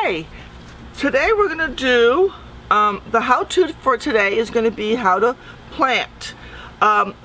Okay, today we're going to do, the how-to for today is going to be how to plant.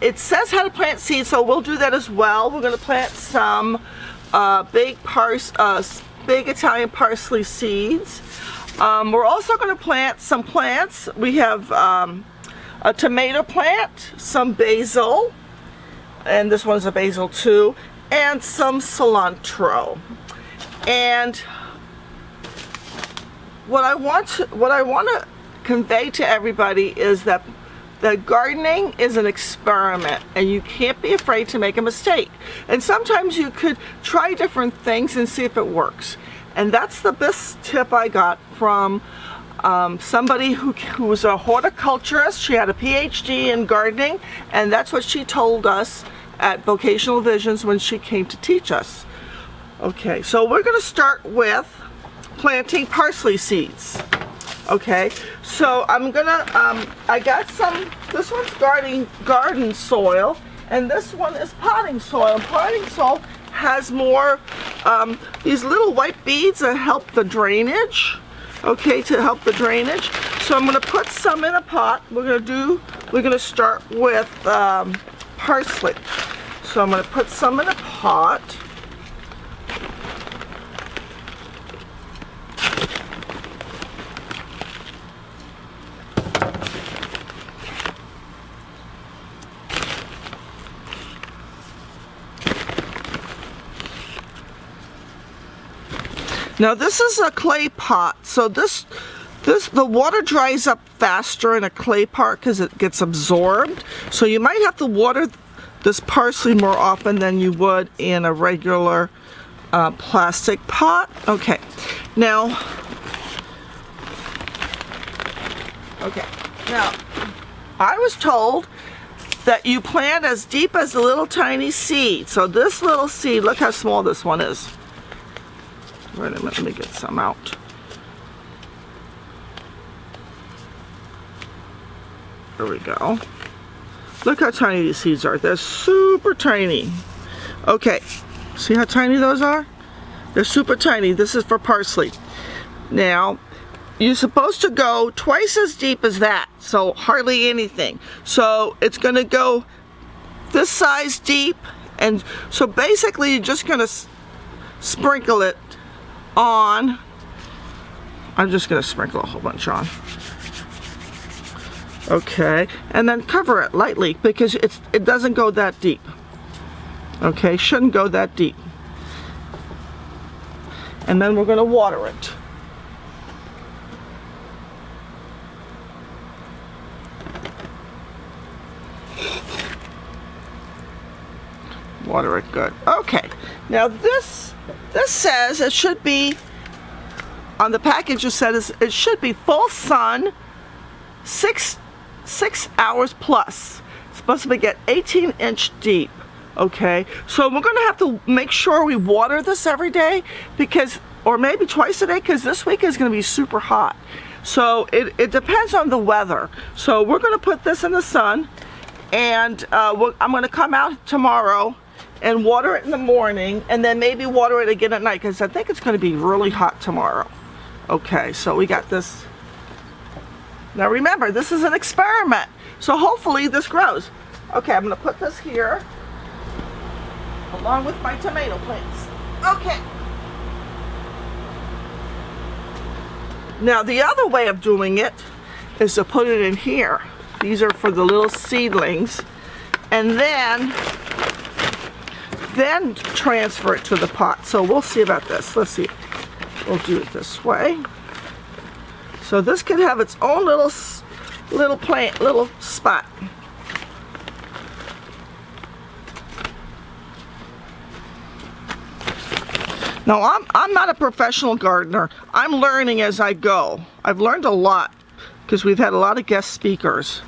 It says how to plant seeds, so we'll do that as well. We're going to plant some big Italian parsley seeds. We're also going to plant some plants. We have a tomato plant, some basil, and this one's a basil too, and some cilantro. And what I want to convey to everybody is that gardening is an experiment, and you can't be afraid to make a mistake. And sometimes you could try different things and see if it works. And that's the best tip I got from somebody who was a horticulturist. She had a PhD in gardening, and that's what she told us at Vocational Visions when she came to teach us. Okay, so we're going to start with planting parsley seeds. Okay, so I'm gonna, I got some, this one's garden soil, and this one is potting soil. Potting soil has more, these little white beads that help the drainage, okay, to help the drainage. So I'm gonna put some in a pot. We're gonna start with parsley. So I'm gonna put some in a pot. Now this is a clay pot, so the water dries up faster in a clay pot because it gets absorbed. So you might have to water this parsley more often than you would in a regular plastic pot. Okay, now I was told that you plant as deep as the little tiny seed. So this little seed, look how small this one is. Wait a minute, let me get some out. There we go. Look how tiny these seeds are. They're super tiny. Okay, see how tiny those are? They're super tiny. This is for parsley. Now, you're supposed to go twice as deep as that, so hardly anything. So it's going to go this size deep, and so basically you're just going to sprinkle it on. I'm just going to sprinkle a whole bunch on. Okay, and then cover it lightly because it doesn't go that deep. Okay, shouldn't go that deep. And then we're going to water it. Water it good. Okay, now this says it should be, on the package it says it should be full sun, 6 hours plus. It's supposed to get 18-inch deep. Okay, so we're going to have to make sure we water this every day, because, or maybe twice a day, because this week is going to be super hot. So it depends on the weather. So we're going to put this in the sun, and I'm going to come out tomorrow and water it in the morning, and then maybe water it again at night, because I think it's going to be really hot tomorrow. Okay, so we got this. Now remember, this is an experiment, so hopefully this grows. Okay, I'm going to put this here along with my tomato plants. Okay. Now the other way of doing it is to put it in here. These are for the little seedlings, and then transfer it to the pot. So we'll see about this. Let's see. We'll do it this way. So this can have its own little plant, little spot. Now I'm not a professional gardener. I'm learning as I go. I've learned a lot because we've had a lot of guest speakers.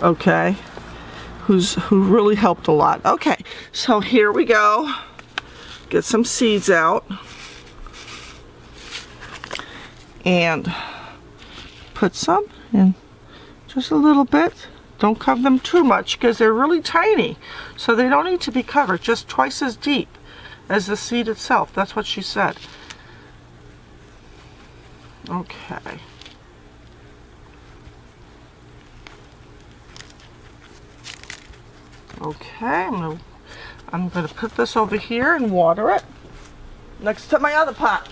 Okay. Who really helped a lot. Okay, so here we go. Get some seeds out and put some in, just a little bit. Don't cover them too much because they're really tiny, so they don't need to be covered. Just twice as deep as the seed itself. That's what she said. Okay. Okay, I'm gonna put this over here and water it next to my other pot.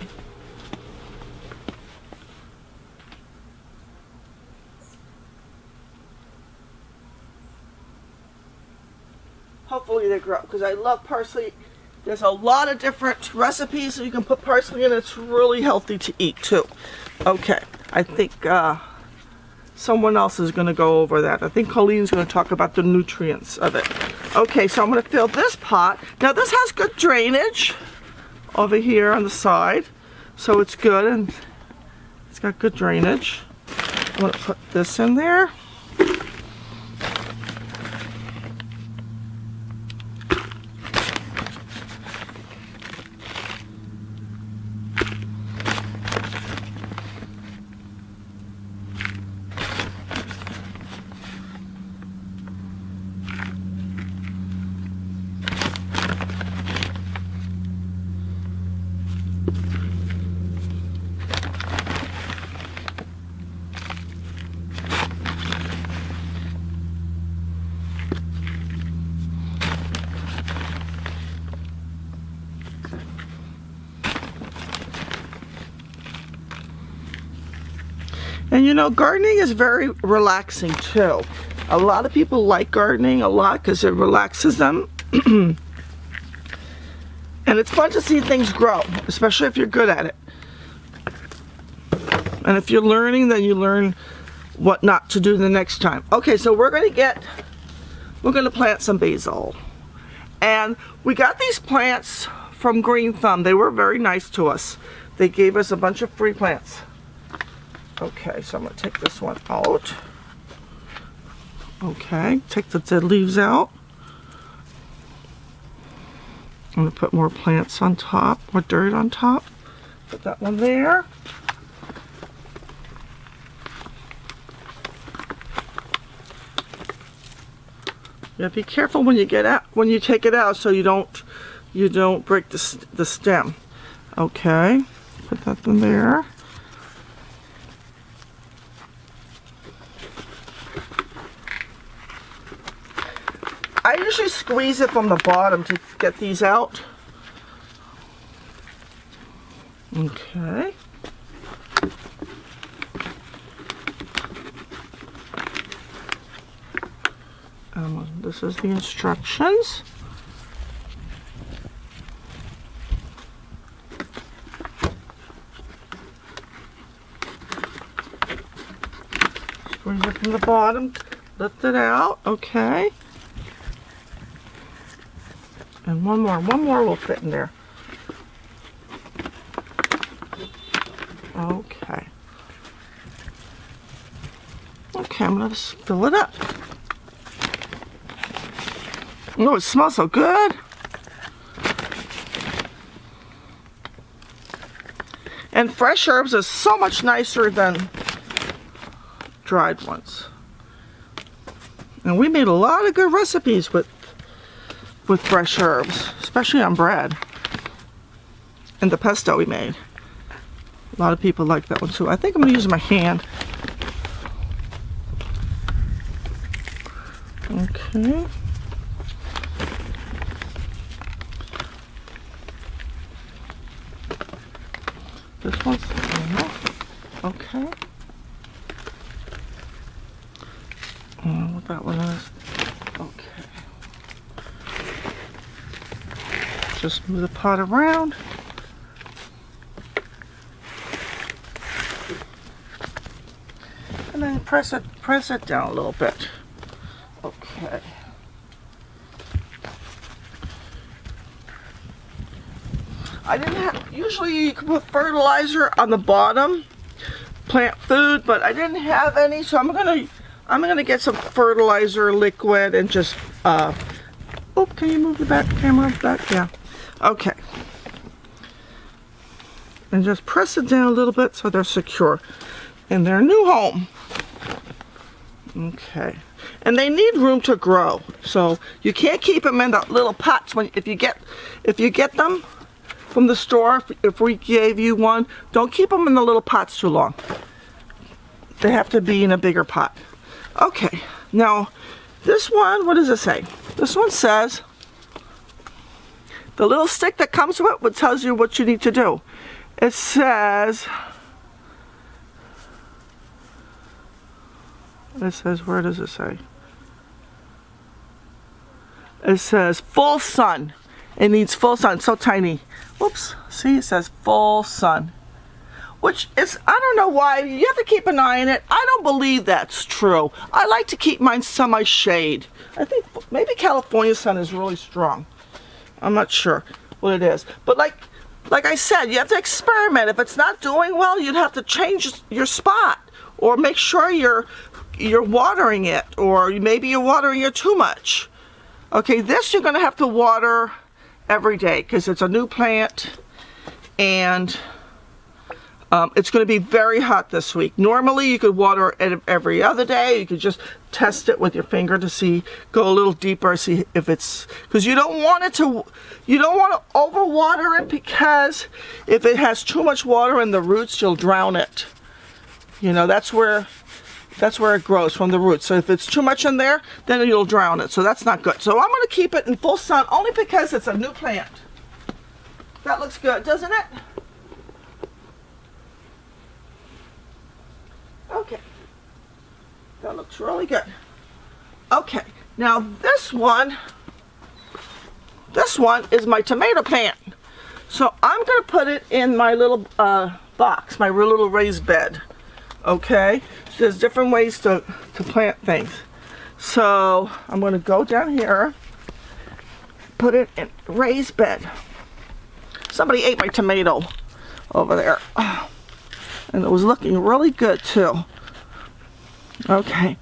Hopefully they grow, because I love parsley. There's a lot of different recipes so you can put parsley in. It's really healthy to eat too. Okay, I think someone else is going to go over that. I think Colleen's going to talk about the nutrients of it. Okay, so I'm going to fill this pot. Now this has good drainage over here on the side, so it's good and it's got good drainage. I'm going to put this in there. And you know, gardening is very relaxing too. A lot of people like gardening a lot because it relaxes them. And it's fun to see things grow, especially if you're good at it. And if you're learning, then you learn what not to do the next time. Okay, so we're gonna plant some basil. And we got these plants from Green Thumb. They were very nice to us. They gave us a bunch of free plants. Okay, so I'm going to take this one out. Okay, take the dead leaves out. I'm going to put more plants on top, more dirt on top. Put that one there. Yeah, be careful when you take it out so you don't break the stem. Okay, put that in there. I usually squeeze it from the bottom to get these out. Okay. This is the instructions. Squeeze it from the bottom, lift it out, okay. And one more will fit in there. Okay. Okay, I'm gonna fill it up. Oh, it smells so good. And fresh herbs is so much nicer than dried ones. And we made a lot of good recipes with fresh herbs, especially on bread. And the pesto we made. A lot of people like that one too. I think I'm gonna use my hand. Okay. This one's okay. What that one is. Okay. Just move the pot around. And then press it down a little bit. Okay. I didn't have, usually you can put fertilizer on the bottom, plant food, but I didn't have any, so I'm gonna get some fertilizer liquid and just oh, can you move the back camera back? Yeah. Okay. And just press it down a little bit so they're secure in their new home. Okay. And they need room to grow, so you can't keep them in the little pots if you get them. from the store, if we gave you one, don't keep them in the little pots too long. They have to be in a bigger pot. Okay, now this one, what does it say? This one says, the little stick that comes with it tells you what you need to do. It says, where does it say? It says full sun. It needs full sun. It's so tiny. Whoops. See, it says full sun. Which is, I don't know why. You have to keep an eye on it. I don't believe that's true. I like to keep mine semi-shade. I think maybe California sun is really strong. I'm not sure what it is. But like I said, you have to experiment. If it's not doing well, you'd have to change your spot. Or make sure you're watering it. Or maybe you're watering it too much. Okay, this you're going to have to water every day because it's a new plant, and it's going to be very hot this week. Normally you could water it every other day. You could just test it with your finger to see, go a little deeper, see if it's, because you don't want to overwater it, because if it has too much water in the roots, you'll drown it. You know, that's where it grows, from the roots. So if it's too much in there, then you'll drown it. So that's not good. So I'm going to keep it in full sun only because it's a new plant. That looks good, doesn't it? Okay. That looks really good. Okay. Now this one is my tomato plant. So I'm going to put it in my little box, my little raised bed. Okay, so there's different ways to plant things. So I'm going to go down here, put it in raised bed. Somebody ate my tomato over there, and it was looking really good too. Okay.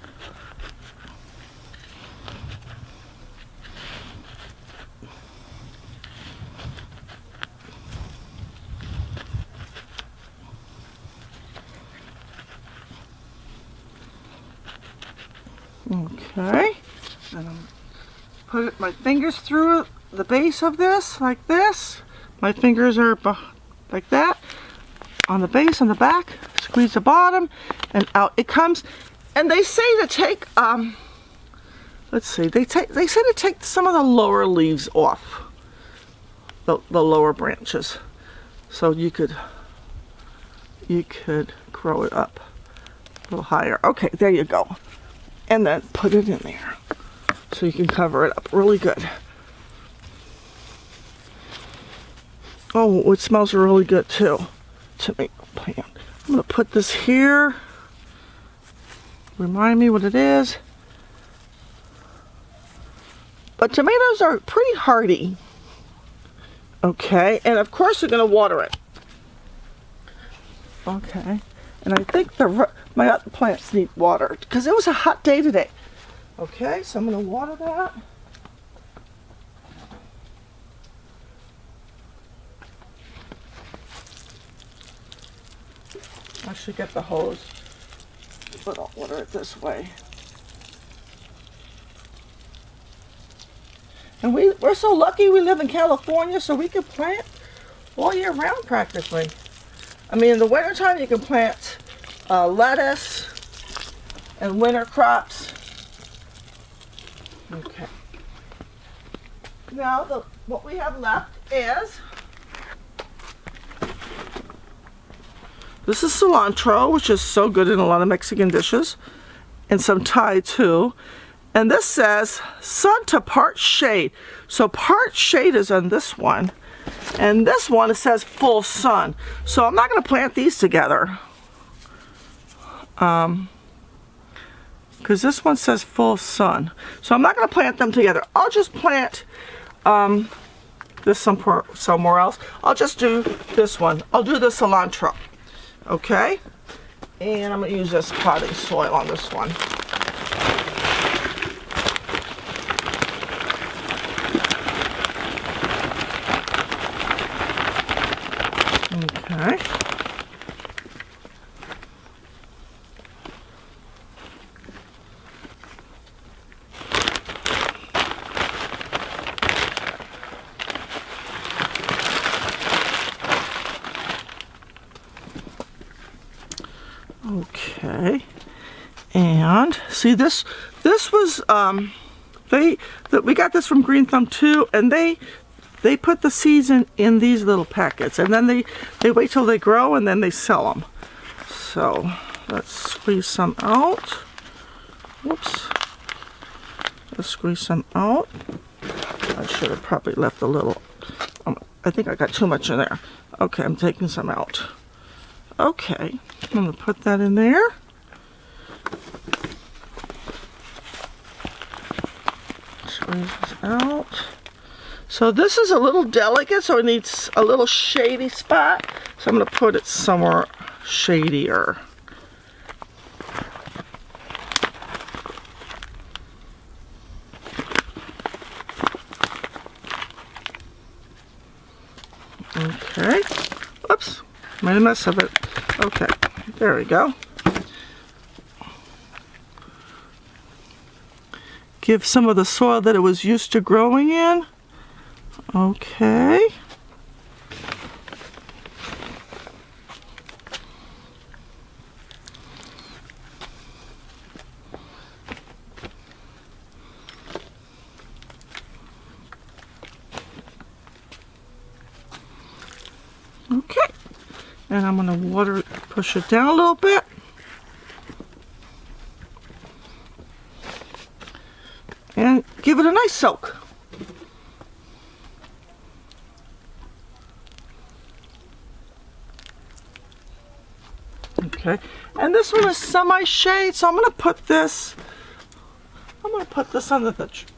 Okay, and I'm put my fingers through the base of this, like this. My fingers are like that, on the base, on the back. Squeeze the bottom, and out it comes. And they say to take, let's see, they say to take some of the lower leaves off, the lower branches, so you could grow it up a little higher. Okay, there you go. And then put it in there so you can cover it up really good. Oh, it smells really good too. Tomato plant. I'm going to put this here. Remind me what it is. But tomatoes are pretty hardy. Okay, and of course you're going to water it. Okay. And I think my other plants need water because it was a hot day today. Okay, so I'm going to water that. I should get the hose, but I'll water it this way. And we're so lucky we live in California, so we can plant all year round practically. I mean, in the wintertime, you can plant lettuce and winter crops. Okay. Now, what we have left is, this is cilantro, which is so good in a lot of Mexican dishes, and some Thai too. And this says sun to part shade. So part shade is on this one. And this one, it says full sun. So I'm not going to plant these together. Because this one says full sun. So I'm not going to plant them together. I'll just plant this somewhere else. I'll just do this one. I'll do the cilantro. Okay? And I'm going to use this potting soil on this one. Okay. Okay. And see, this was we got this from Green Thumb too, and they put the seeds in these little packets, and then they wait till they grow and then they sell them. So let's squeeze some out. Whoops. Let's squeeze some out. I should have probably left a little. I think I got too much in there. Okay, I'm taking some out. Okay, I'm gonna put that in there. Squeeze this out. So this is a little delicate, so it needs a little shady spot. So I'm gonna put it somewhere shadier. Okay, oops, made a mess of it. Okay, there we go. Give some of the soil that it was used to growing in. Okay. Okay, and I'm gonna push it down a little bit. And give it a nice soak. Okay, and this one is semi-shade, so I'm gonna put this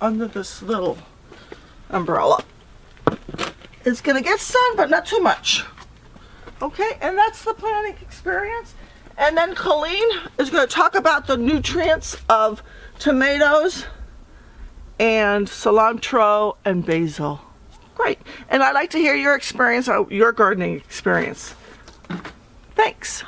under this little umbrella. It's gonna get sun, but not too much. Okay, and that's the planting experience. And then Colleen is going to talk about the nutrients of tomatoes and cilantro and basil. Great. And I'd like to hear your experience, your gardening experience. Thanks.